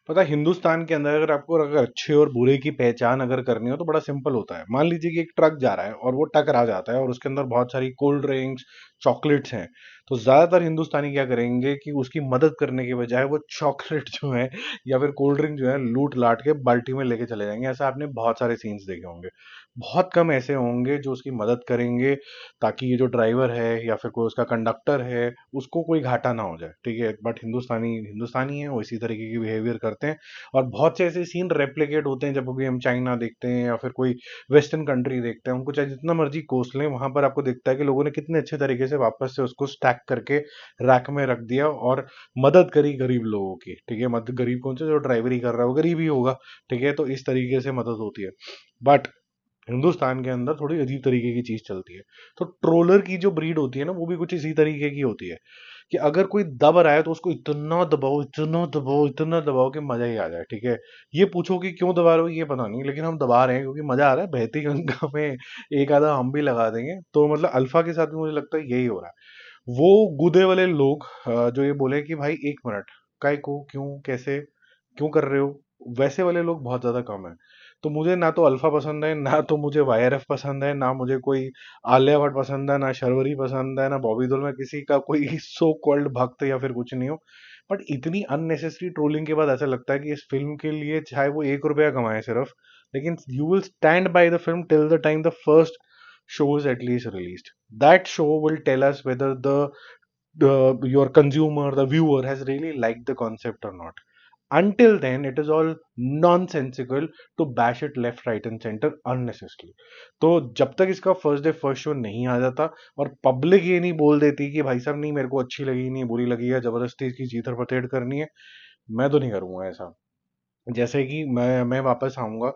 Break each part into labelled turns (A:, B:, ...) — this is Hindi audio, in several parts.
A: पता है, हिंदुस्तान के अंदर अगर अच्छे और बुरे की पहचान अगर करनी हो तो बड़ा सिंपल होता है। मान लीजिए कि एक ट्रक जा रहा है और वो टकरा जाता है और उसके अंदर बहुत सारी कोल्ड ड्रिंक्स, चॉकलेट्स हैं। तो ज्यादातर हिंदुस्तानी क्या करेंगे कि उसकी मदद करने के बजाय वो चॉकलेट जो है या फिर कोल्ड ड्रिंक जो है लूट लाट के बाल्टी में लेके चले जाएंगे। ऐसा आपने बहुत सारे सीन्स देखे होंगे। बहुत कम ऐसे होंगे जो उसकी मदद करेंगे ताकि ये जो ड्राइवर है या फिर कोई उसका कंडक्टर है उसको कोई घाटा ना हो जाए। ठीक है, बट हिंदुस्तानी हिंदुस्तानी है, वो इसी तरीके की बिहेवियर करते हैं। और बहुत से ऐसे सीन रेप्लिकेट होते हैं जब भी हम चाइना देखते हैं या फिर कोई वेस्टर्न कंट्री देखते हैं। उनको चाहे जितना मर्जी कोस लें, वहां पर आपको दिखता है कि लोगों ने कितने अच्छे तरीके से वापस से उसको स्टैक करके रैक में रख दिया और मदद करी गरीब लोगों की। ठीक है, मदद गरीब कौन से, जो ड्राइवरी कर रहा है वो गरीब ही होगा। ठीक है, तो इस तरीके से मदद होती है। बट हिंदुस्तान के अंदर थोड़ी अजीब तरीके की चीज चलती है। तो ट्रोलर की जो ब्रीड होती है ना, वो भी कुछ इसी तरीके की होती है कि अगर कोई दब रहा है तो उसको इतना दबाओ, इतना दबाओ, इतना दबाओ कि मजा ही आ जाए। ठीक है, ये पूछो कि क्यों दबा रहे हो, ये पता नहीं, लेकिन हम दबा रहे हैं क्योंकि मजा आ रहा है। बहती गंगा में एक आधा हम भी लगा देंगे। तो मतलब अल्फा के साथ भी मुझे लगता है यही हो रहा है। वो गुदे वाले लोग जो ये बोले कि भाई एक मिनट, काय को, क्यों, कैसे, क्यों कर रहे हो, वैसे वाले लोग बहुत ज्यादा कम है। तो मुझे ना तो अल्फा पसंद है, ना तो मुझे वाईआरएफ पसंद है, ना मुझे कोई आलिया भट्ट पसंद है, ना शर्वरी पसंद है, ना बॉबी देओल। मैं किसी का कोई सो कॉल्ड भक्त या फिर कुछ नहीं हो। बट इतनी अननेसेसरी ट्रोलिंग के बाद ऐसा लगता है कि इस फिल्म के लिए चाहे वो 1 रुपया कमाए सिर्फ, लेकिन you will stand by the film till the time the first show is at least released. That show will tell us whether the your consumer, the viewer, has really liked the concept or not. Until then it is all nonsensical to bash it left, right and center unnecessarily. तो जब तक इसका फर्स्ट डे फर्स्ट शो नहीं आ जाता और पब्लिक ये नहीं बोल देती कि भाई साहब नहीं, मेरे को अच्छी लगी नहीं, बुरी लगी है, जबरदस्ती इसकी चीथड़ पतेड़ करनी है, मैं तो नहीं करूंगा ऐसा। जैसे कि मैं वापस आऊंगा,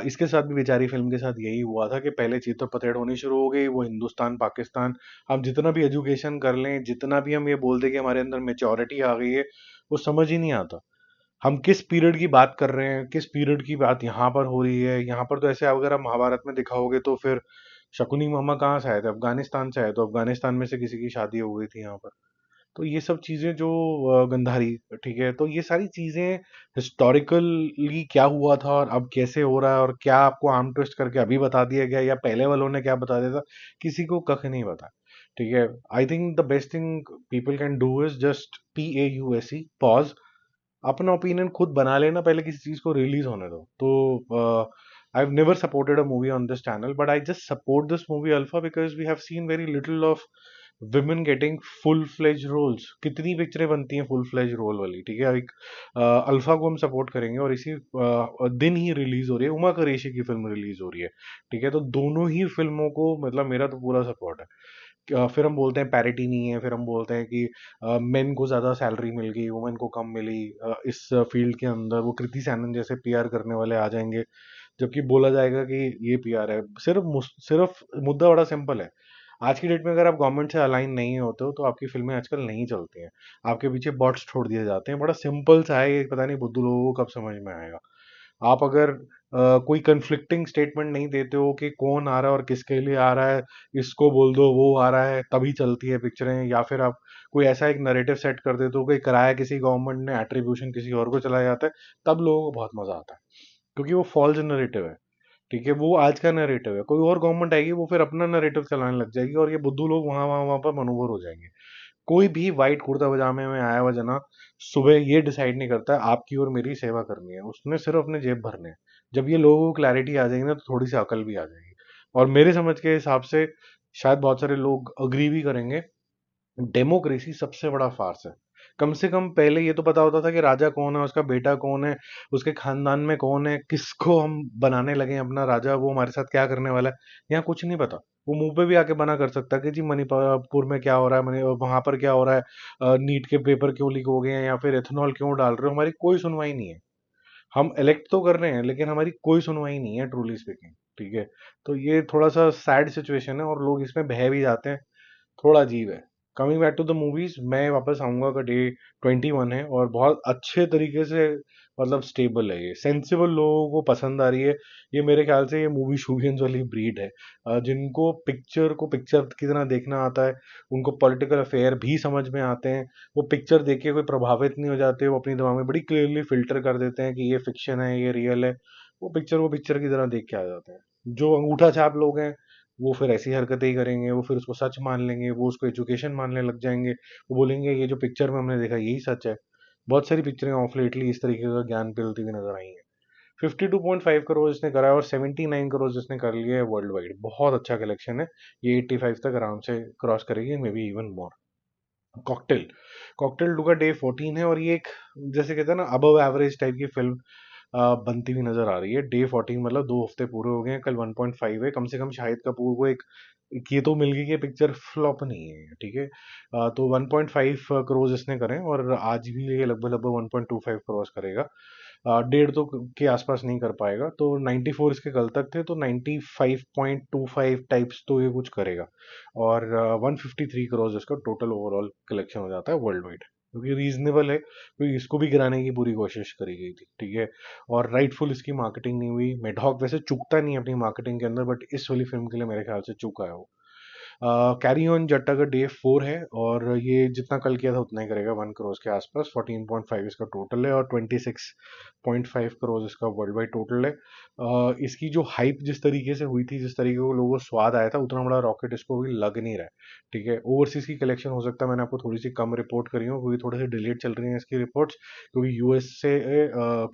A: इसके साथ भी बेचारी फिल्म के साथ यही हुआ था कि पहले चीथड़ पतेड़ होनी शुरू हो गई, वो हिंदुस्तान पाकिस्तान। हम जितना भी एजुकेशन कर लें, जितना भी हम ये बोल दें कि हमारे अंदर मेच्योरिटी आ गई है, वो समझ ही नहीं आता। हम किस पीरियड की बात कर रहे हैं, किस पीरियड की बात यहाँ पर हो रही है। यहाँ पर तो ऐसे अगर आप महाभारत में दिखाओगे तो फिर शकुनी मामा कहाँ से आए थे, अफगानिस्तान से आए, तो अफगानिस्तान में से किसी की शादी हो गई थी यहाँ पर। तो ये सब चीजें जो गंधारी, ठीक है, तो ये सारी चीजें हिस्टोरिकली क्या हुआ था और अब कैसे हो रहा है और क्या आपको आर्म ट्विस्ट करके अभी बता दिया गया या पहले वालों ने क्या बता दिया था, किसी को कख नहीं पता। ठीक है, I think the best thing people can do is just PAUSE, pause, अपना ओपिनियन खुद बना लेना, पहले किसी चीज को रिलीज होने दो। तो I have never supported a movie on this channel, but I just support this movie Alpha because we have seen very little of women getting full fledged roles. कितनी पिक्चरें बनती हैं फुल फ्लेज रोल वाली। ठीक है, एक अल्फा को हम सपोर्ट करेंगे और इसी दिन ही रिलीज हो रही है उमा कुरैशी की फिल्म, रिलीज हो रही है। ठीक है, तो दोनों ही फिल्मों को मतलब मेरा तो पूरा सपोर्ट है। फिर हम बोलते हैं पैरिटी नहीं है, फिर हम बोलते हैं कि मेन को ज्यादा सैलरी मिल गई, वुमेन को कम मिली। इस फील्ड के अंदर वो कृति सैनन जैसे PR करने वाले आ जाएंगे, जबकि बोला जाएगा कि ये PR है। सिर्फ मुद्दा बड़ा सिंपल है। आज की डेट में अगर आप गवर्नमेंट से अलाइन नहीं होते हो तो आपकी फिल्में आजकल नहीं चलती हैं। आपके पीछे बॉट्स छोड़ दिए जाते हैं। बड़ा सिंपल सा है ये, पता नहीं बुद्धू लोगों को कब समझ में आएगा। आप अगर कोई कंफ्लिक्टिंग स्टेटमेंट नहीं देते हो कि कौन आ रहा है और किसके लिए आ रहा है, इसको बोल दो वो आ रहा है तभी चलती है पिक्चरें, या फिर आप कोई ऐसा एक नरेटिव सेट कर देते हो कि किराया किसी गवर्नमेंट ने, एट्रीब्यूशन किसी और को चलाया जाता है, तब लोगों को बहुत मजा आता है। क्योंकि वो फॉल्स नरेटिव है। ठीक है, वो आज का नरेटिव है, कोई और गवर्नमेंट आएगी वो फिर अपना नरेटिव चलाने लग जाएगी और ये बुद्धू लोग वहां वहां वहां पर मनोवर हो जाएंगे। कोई भी वाइट कुर्ता पजामे में आया हुआ जना सुबह ये डिसाइड नहीं करता है आपकी और मेरी सेवा करनी है, उसने सिर्फ अपने जेब भरने हैं। जब ये लोगों को क्लैरिटी आ जाएगी ना तो थोड़ी सी अकल भी आ जाएगी। और मेरे समझ के हिसाब से शायद बहुत सारे लोग अग्री भी करेंगे, डेमोक्रेसी सबसे बड़ा फार्स है। कम से कम पहले ये तो पता होता था कि राजा कौन है, उसका बेटा कौन है, उसके खानदान में कौन है, किसको हम बनाने लगे हैं अपना राजा, वो हमारे साथ क्या करने वाला है। यहाँ कुछ नहीं पता। वो मुंह पे भी आके बना कर सकता है कि जी मणिपुर में क्या हो रहा है, मणि वहां पर क्या हो रहा है, नीट के पेपर क्यों लीक हो गए हैं या फिर एथेनॉल क्यों डाल रहे हो, हमारी कोई सुनवाई नहीं है। हम इलेक्ट तो कर रहे हैं लेकिन हमारी कोई सुनवाई नहीं है, ट्रूली स्पीकिंग। ठीक है, तो ये थोड़ा सा सैड सिचुएशन है और लोग इसमें बह भी जाते हैं। थोड़ा अजीब है। Coming back to the movies, मैं वापस आऊंगा का डे 21 है और बहुत अच्छे तरीके से मतलब स्टेबल है, ये सेंसिबल लोगों को पसंद आ रही है। ये मेरे ख्याल से ये मूवी शूगियंस वाली ब्रीड है, जिनको पिक्चर को पिक्चर की तरह देखना आता है, उनको पॉलिटिकल अफेयर भी समझ में आते हैं। वो पिक्चर देख के कोई प्रभावित नहीं हो जाते, वो अपनी दिमाग में बड़ी क्लियरली फिल्टर कर देते हैं कि ये फिक्शन है ये रियल है। वो पिक्चर की तरह देख के आ जाते हैं। जो अंगूठा छाप लोग हैं वो फिर ऐसी हरकतें ही करेंगे, वो फिर उसको सच मान लेंगे, वो उसको एजुकेशन मानने लग जाएंगे। वो बोलेंगे ये जो पिक्चर में हमने देखा यही सच है। बहुत सारी पिक्चरें ऑफ लेटली इस तरीके का ज्ञान पिलती हुई नजर आई हैं। 52.5 करोड़ इसने करा है और 79 करोड़ इसने कर लिया है वर्ल्ड वाइड। बहुत अच्छा कलेक्शन है। ये 85 तक आराम से क्रॉस करेगी, maybe even more. Cocktail, cocktail two का डे 14 है और ये एक जैसे कहते हैं ना अबव एवरेज टाइप की फिल्म बनती हुई नजर आ रही है। डे 14 मतलब 2 हफ्ते पूरे हो गए हैं, कल 1.5 है। कम से कम शाहिद कपूर को एक ये तो मिल गई कि पिक्चर फ्लॉप नहीं है, ठीक है। तो 1.5 करोड़ इसने करें और आज भी ये लगभग लगभग 1.25 करोड़ करेगा। 1.5 तो के आसपास नहीं कर पाएगा, तो 94 इसके कल तक थे, तो 95.25 टाइप्स तो ये कुछ करेगा। और 153 करोड़ इसका टोटल ओवरऑल कलेक्शन हो जाता है वर्ल्ड वाइड, क्योंकि रीजनेबल है, क्योंकि इसको भी गिराने की पूरी कोशिश करी गई थी, ठीक है। और राइटफुल इसकी मार्केटिंग नहीं हुई। मेढॉक वैसे चूकता नहीं है अपनी मार्केटिंग के अंदर, बट इस वाली फिल्म के लिए मेरे ख्याल से चूका है वो। कैरी ऑन जट्टा का डे 4 है और ये जितना कल किया था उतना ही करेगा, 1 करोड़ के आसपास। 14.5 इसका टोटल है और 26.5 करोड़ इसका वर्ल्ड वाइड टोटल है। इसकी जो हाइप जिस तरीके से हुई थी, जिस तरीके को लोगों को स्वाद आया था, उतना बड़ा रॉकेट इसको भी लग नहीं रहा है, ठीक है। ओवरसीज की कलेक्शन हो सकता है मैंने आपको थोड़ी सी कम रिपोर्ट करी हो, क्योंकि थोड़ी सी डिलेड चल रही है इसकी रिपोर्ट्स, क्योंकि यूएस से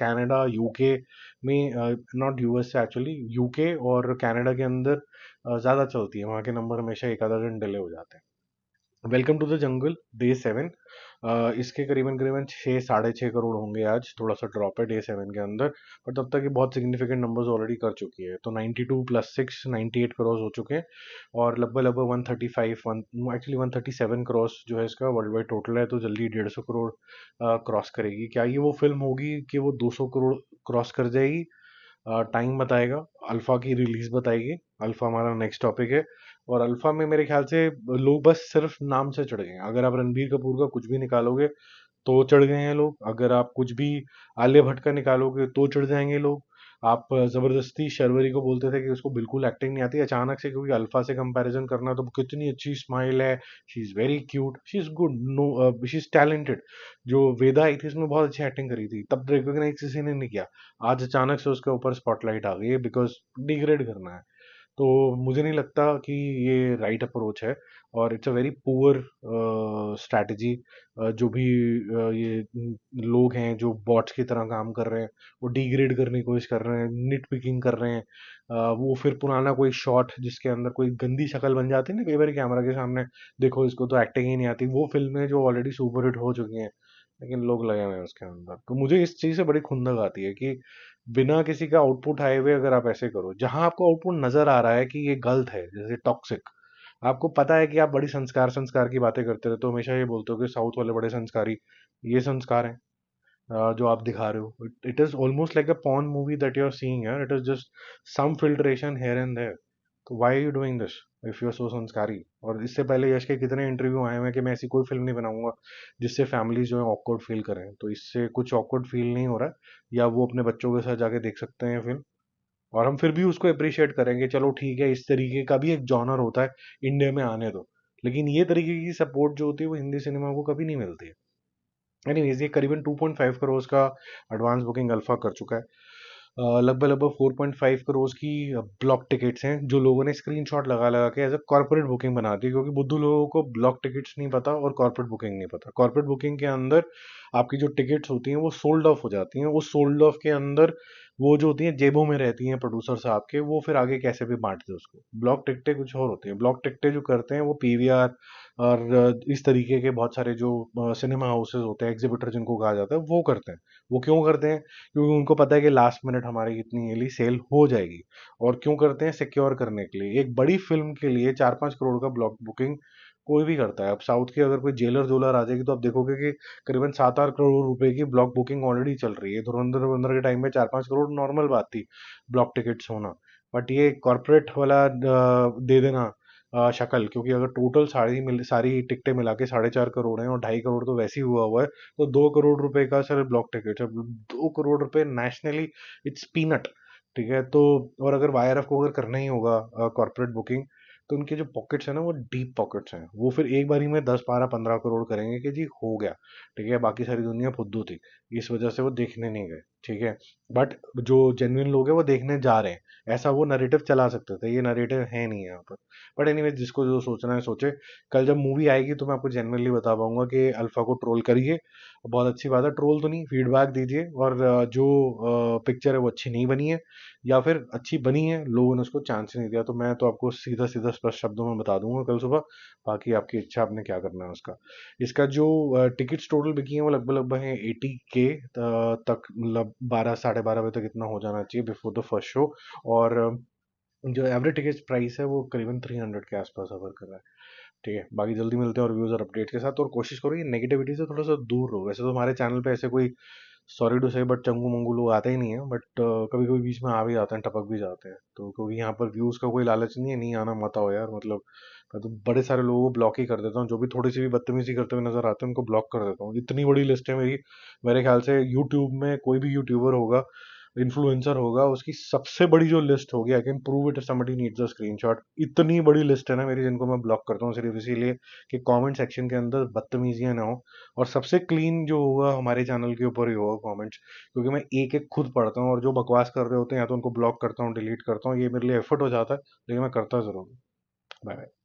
A: कनाडा यूके में, नॉट यूएस से एक्चुअली, यूके और कनाडा के अंदर ज़्यादा चलती है, वहाँ के नंबर हमेशा एक आधा दिन डिले हो जाते हैं। Welcome to the jungle day 7, इसके करीबन करीबन 6 साढ़े 6 करोड़ होंगे आज। थोड़ा सा ड्रॉप है डे 7 के अंदर, पर तब तक ये बहुत सिग्निफिकेंट नंबर्स ऑलरेडी कर चुकी है। तो 92 + 6 98 करोड़ हो चुके हैं और लगभग लगभग 135 वन एक्चुअली 137 करोड़ जो है इसका वर्ल्ड वाइड टोटल है। तो जल्दी 150 करोड़ क्रॉस करेगी। क्या ये वो फिल्म होगी कि वो 200 करोड़ क्रॉस कर जाएगी? टाइम बताएगा, अल्फा की रिलीज बताएगी। अल्फा हमारा नेक्स्ट टॉपिक है और अल्फा में मेरे ख्याल से लोग बस सिर्फ नाम से चढ़ गए हैं। अगर आप रणबीर कपूर का कुछ भी निकालोगे तो चढ़ गए हैं लोग, अगर आप कुछ भी आलिया भट्ट का निकालोगे तो चढ़ जाएंगे लोग। आप जबरदस्ती शर्वरी को बोलते थे कि उसको बिल्कुल एक्टिंग नहीं आती, अचानक से क्योंकि अल्फा से कंपैरिजन करना, तो कितनी अच्छी स्माइल है, she is very cute, she is good, no she is talented. जो वेदा आई थी इसमें बहुत अच्छी एक्टिंग करी थी, तब रिकॉग्नाइज किसी ने नहीं किया। आज अचानक से उसके ऊपर स्पॉटलाइट आ गई है बिकॉज डिग्रेड करना है। तो मुझे नहीं लगता कि ये राइट अप्रोच है और it's a very poor strategy. जो भी ये लोग हैं जो बॉट्स की तरह काम कर रहे हैं, वो डिग्रेड करने की कोशिश कर रहे हैं, निट पिकिंग कर रहे हैं। वो फिर पुराना कोई शॉट जिसके अंदर कोई गंदी शक्ल बन जाती है ना कई बार कैमरा के सामने, देखो इसको तो एक्टिंग ही नहीं आती, वो फिल्में जो ऑलरेडी सुपर हिट हो चुकी हैं लेकिन लोग लगे हुए हैं उसके अंदर। तो मुझे इस चीज़ से बड़ी खुंदक आती है कि बिना किसी का आउटपुट आए हुए अगर आप ऐसे करो, जहां आपको आउटपुट नजर आ रहा है कि ये गलत है, जैसे टॉक्सिक। आपको पता है कि आप बड़ी संस्कार संस्कार की बातें करते रहते हो, हमेशा ये बोलते हो कि साउथ वाले बड़े संस्कारी, ये संस्कार है जो आप दिखा रहे हो। It is almost like a porn movie that you are seeing यार, it is just some filtration here and there. तो why are you doing this if you are so संस्कारी? और इससे पहले यश के कितने इंटरव्यू आए हुए हैं कि मैं ऐसी कोई फिल्म नहीं बनाऊंगा जिससे फैमिलीज जो है ऑकवर्ड फील करें। तो इससे कुछ ऑकवर्ड फील नहीं हो रहा है, या वो अपने बच्चों के साथ जाके देख सकते हैं फिल्म, और हम फिर भी उसको अप्रिशिएट करेंगे। चलो ठीक है, इस तरीके का भी एक जॉनर होता है, इंडिया में आने दो। लेकिन ये तरीके की सपोर्ट जो होती है वो हिंदी सिनेमा को कभी नहीं मिलती है। एनीवेज, ये करीबन 2.5 करोड़ का एडवांस बुकिंग अल्फा कर चुका है। लगभग लगभग 4.5 करोड़ की ब्लॉक टिकट्स हैं जो लोगों ने स्क्रीनशॉट लगा लगा के एज अ कॉर्पोरेट बुकिंग बना दी, क्योंकि बुद्धू लोगों को ब्लॉक टिकट्स नहीं पता और कॉर्पोरेट बुकिंग नहीं पता। कॉर्पोरेट बुकिंग के अंदर आपकी जो टिकट्स होती हैं वो सोल्ड ऑफ हो जाती हैं। उस सोल्ड ऑफ के अंदर वो जो होती हैं जेबों में रहती हैं प्रोड्यूसर साहब के, वो फिर आगे कैसे भी बांटते हैं उसको। ब्लॉक टिकटें कुछ और होती हैं। ब्लॉक टिकटें जो करते हैं वो पीवीआर और इस तरीके के बहुत सारे जो सिनेमा हाउसेज होते हैं, एग्जीबिटर जिनको कहा जाता है, वो करते हैं। वो क्यों करते हैं? क्योंकि उनको पता है कि लास्ट मिनट हमारी इतनी एली सेल हो जाएगी। और क्यों करते हैं? सिक्योर करने के लिए। एक बड़ी फिल्म के लिए 4-5 करोड़ का ब्लॉक बुकिंग कोई भी करता है। अब साउथ की अगर कोई जेलर जोलर आ जाएगी तो आप देखोगे कि करीबन 7-8 करोड़ रुपए की ब्लॉक बुकिंग ऑलरेडी चल रही है। धुरंधर वुरंधर के टाइम में 4-5 करोड़ नॉर्मल बात थी ब्लॉक टिकट्स होना। बट ये कॉर्पोरेट वाला दे देना शक्ल, क्योंकि अगर टोटल सारी टिकटें मिला के 4.5 करोड़ हैं और 2.5 करोड़ तो वैसे ही हुआ है, तो 2 करोड़ रुपए का सर ब्लॉक टिकट है। 2 करोड़ रुपए नेशनली, इट्स पीनट। ठीक है, तो और अगर वाईआरएफ को अगर करना ही होगा कॉर्पोरेट बुकिंग, तो उनके जो पॉकेट्स है ना, वो डीप पॉकेट्स हैं। वो फिर एक बारी में 10, 12, 15 करोड़ करेंगे कि जी हो गया। ठीक है, बाकी सारी दुनिया फुद्दू थी, इस वजह से वो देखने नहीं गए। ठीक है, बट जो जेन्युइन लोग हैं वो देखने जा रहे हैं, ऐसा वो नरेटिव चला सकते थे, ये नरेटिव है नहीं यहाँ पर। बट एनीवे, जिसको जो सोचना है सोचे। कल जब मूवी आएगी तो मैं आपको जेन्युइनली बता पाऊंगा कि अल्फा को ट्रोल करिए, बहुत अच्छी बात है, ट्रोल तो नहीं, फीडबैक दीजिए। और जो पिक्चर है वो अच्छी नहीं बनी है, या फिर अच्छी बनी है, लोगों ने उसको चांस नहीं दिया, तो मैं तो आपको सीधा सीधा स्पष्ट शब्दों में बता दूंगा कल सुबह। बाकी आपकी इच्छा, आपने क्या करना है उसका। इसका जो टिकट्स टोटल बिकी हैं वो लगभग लगभग है 80K तक, मतलब 12, 12:30 बजे तक इतना हो जाना चाहिए बिफोर द फर्स्ट शो। और जो एवरेज टिकट प्राइस है वो करीबन 300 के आसपास सफर कर रहा है। ठीक है, बाकी जल्दी मिलते हैं और व्यूज और अपडेट के साथ। और कोशिश करो ये नेगेटिविटी से थोड़ा सा दूर रहो। वैसे तो हमारे चैनल पे ऐसे कोई, सॉरी टू से, बट चंगू मंगू लोग आते ही नहीं है, बट कभी कभी बीच में आ भी जाते हैं, टपक भी जाते हैं। तो क्योंकि यहाँ पर व्यूज का कोई लालच नहीं है, नहीं आना मत आओ यार, मतलब मैं तो बड़े सारे लोगों को ब्लॉक ही कर देता हूँ, जो भी थोड़ी सी भी बदतमीजी करते हुए नजर आते हैं उनको ब्लॉक कर देता हूँ। इतनी बड़ी लिस्ट है मेरी। मेरे ख्याल से यूट्यूब में कोई भी यूट्यूबर होगा, इन्फ्लुएंसर होगा, उसकी सबसे बड़ी जो लिस्ट होगी, I can prove it, somebody needs a screenshot. इतनी बड़ी लिस्ट है ना मेरी, जिनको मैं ब्लॉक करता हूँ सिर्फ इसीलिए कि कमेंट सेक्शन के अंदर बदतमीजियां ना हो। और सबसे क्लीन जो होगा हमारे चैनल के ऊपर ही होगा कमेंट्स, क्योंकि मैं एक एक खुद पढ़ता हूँ, और जो बकवास कर रहे होते हैं या तो उनको ब्लॉक करता हूँ, डिलीट करता हूँ। ये मेरे लिए एफर्ट हो जाता है, लेकिन मैं करता जरूर हूँ। Bye bye.